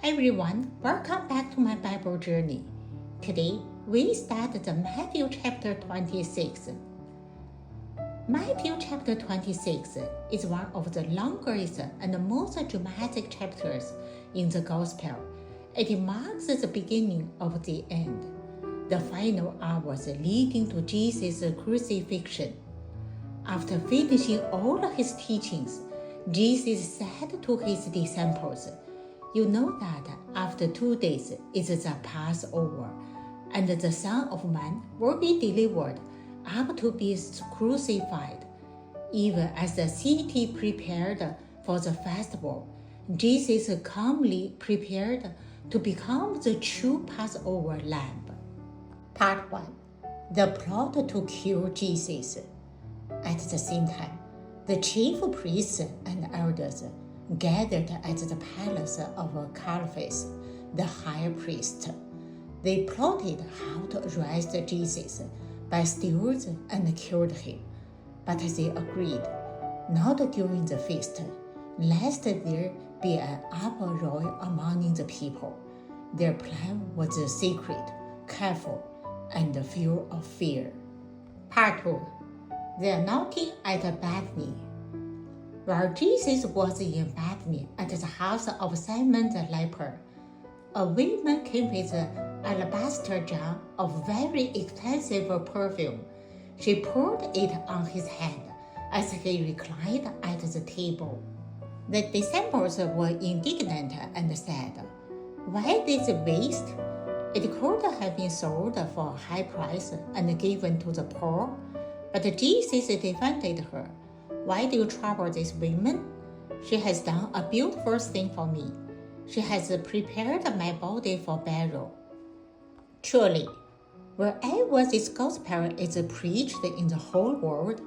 Everyone, welcome back to my Bible journey. Today, we start the Matthew chapter 26. Matthew chapter 26 is one of the longest and most dramatic chapters in the Gospel. It marks the beginning of the end, the final hours leading to Jesus' crucifixion. After finishing all his teachings, Jesus said to his disciples, "You know that after 2 days is the Passover, and the Son of Man will be delivered up to be crucified." Even as the city prepared for the festival, Jesus calmly prepared to become the true Passover lamb. Part 1. The plot to kill Jesus. At the same time, the chief priests and elders gathered at the palace of Caiaphas, the high priest. They plotted how to arrest Jesus by stealth and killed him, but they agreed not during the feast, lest there be an uproar among the people. Their plan was secret, careful, and full of fear. Part 2. They are knocking at Bethany. While Jesus was in Bethany at the house of Simon the leper, a woman came with an alabaster jar of very expensive perfume. She poured it on his head as he reclined at the table. The disciples were indignant and said, "Why this waste? It could have been sold for a high price and given to the poor." But Jesus defended her. "Why do you trouble this woman? She has done a beautiful thing for me. She has prepared my body for burial. Truly, wherever this gospel is preached in the whole world,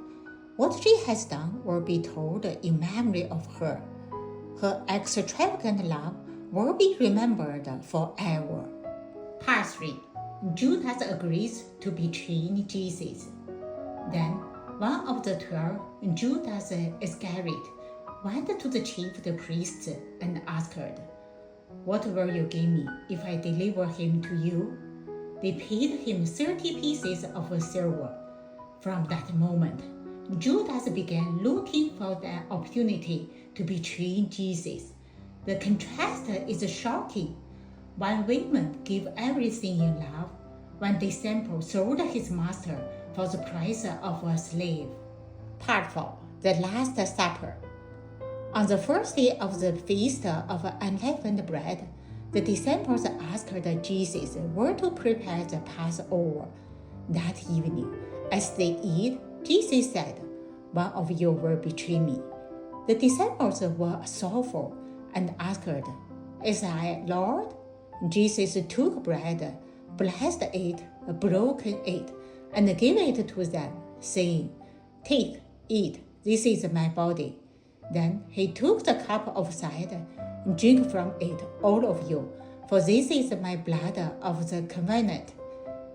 what she has done will be told in memory of her. Her extravagant love will be remembered forever." Part 3. Judas agrees to betray Jesus. Then one of the 12, Judas Iscariot, went to the chief priests and asked, "What will you give me if I deliver him to you?" They paid him 30 pieces of silver. From that moment, Judas began looking for the opportunity to betray Jesus. The contrast is shocking. One woman gave everything in love. One disciple sold his master for the price of a slave. Part 4. The Last Supper. On the first day of the feast of unleavened bread, the disciples asked Jesus where to prepare the Passover. That evening, as they eat, Jesus said, "One of you will betray me." The disciples were sorrowful and asked, "Is I, Lord?" Jesus took bread, blessed it, broken it, and gave it to them, saying, "Take, eat, this is my body." Then he took the cup of cider, "Drink from it, all of you, for this is my blood of the covenant,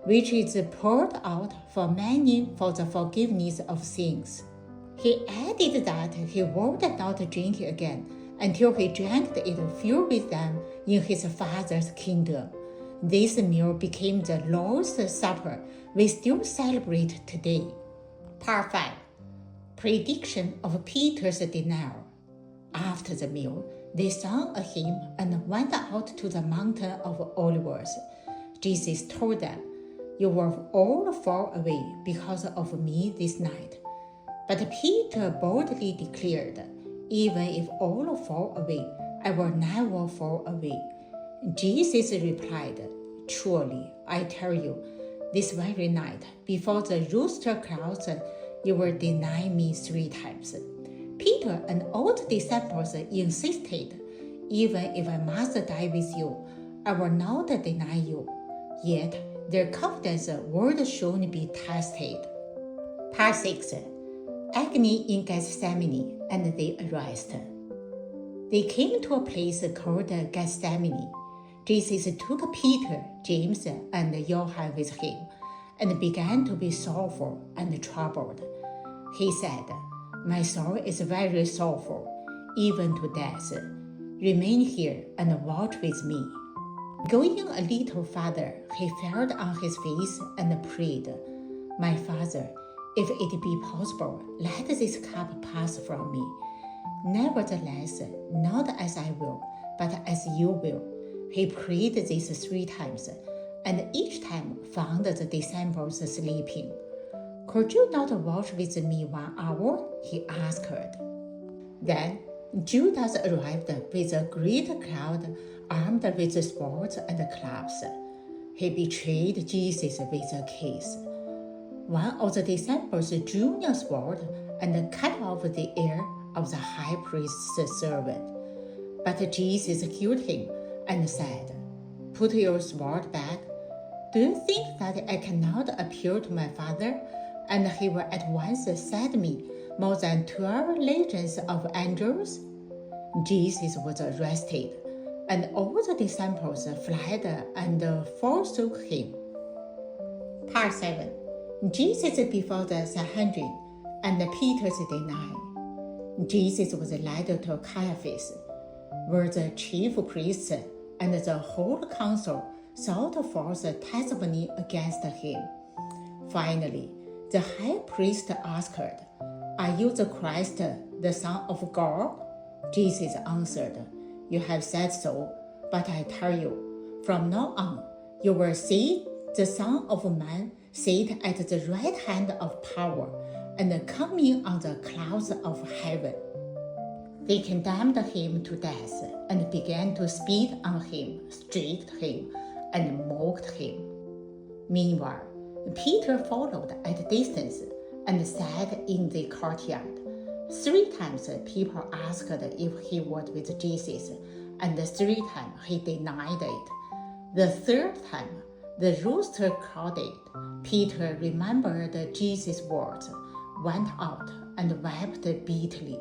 which is poured out for many for the forgiveness of sins." He added that he would not drink again until he drank it filled with them in his Father's kingdom. This meal became the Lord's Supper we still celebrate today. Part 5. Prediction of Peter's denial. After the meal, they sang a hymn and went out to the mountain of Olives. Jesus told them, "You will all fall away because of me this night." But Peter boldly declared, "Even if all fall away, I will never fall away." Jesus replied, "Truly, I tell you, this very night, before the rooster crows, you will deny me 3 times." Peter and all the disciples insisted, "Even if I must die with you, I will not deny you." Yet their confidence would soon be tested. Part 6. Agony in Gethsemane and the arrest. They came to a place called Gethsemane. Jesus took Peter, James, and Johann with him, and began to be sorrowful and troubled. He said, "My soul is very sorrowful, even to death. Remain here and watch with me. Going a little farther, he fell on his face and prayed, My Father, if it be possible, let this cup pass from me. Nevertheless, not as I will, but as you will. He prayed this 3 times, and each time found the disciples sleeping. Could you not watch with me 1 hour? He asked. Then Judas arrived with a great crowd armed with swords and clubs. He betrayed Jesus with a kiss. One of the disciples drew a sword and cut off the ear of the high priest's servant. But Jesus killed him and said, Put your sword back. Do you think that I cannot appeal to my Father, and he will at once send me more than 12 legions of angels? Jesus was arrested, and all the disciples fled and forsook him. Part 7. Jesus before the Sanhedrin and Peter's denial. Jesus was led to Caiaphas, where the chief priests and the whole council sought false testimony against him. Finally, the high priest asked, Are you the Christ, the Son of God? Jesus answered, You have said so, but I tell you, from now on, you will see the Son of Man sit at the right hand of power and coming on the clouds of heaven. They condemned him to death and began to spit on him, stripped him, and mocked him. Meanwhile, Peter followed at a distance and sat in the courtyard. 3 times people asked if he was with Jesus, and 3 times he denied it. The 3rd time, the rooster crowed. Peter remembered Jesus' words, went out, and wept bitterly.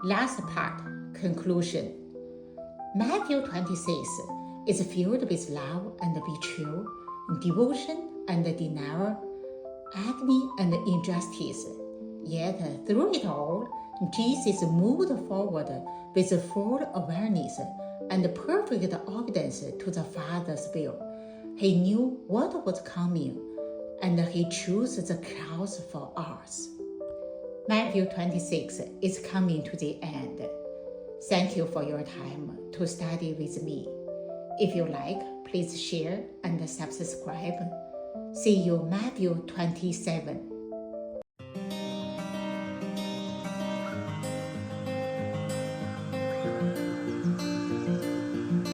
Last part, conclusion. Matthew 26 is filled with love and betrayal, devotion and denial, agony and injustice. Yet through it all, Jesus moved forward with full awareness and perfect obedience to the Father's will. He knew what was coming, and he chose the cross for us. Matthew 26 is coming to the end. Thank you for your time to study with me. If you like, please share and subscribe. See you Matthew 27.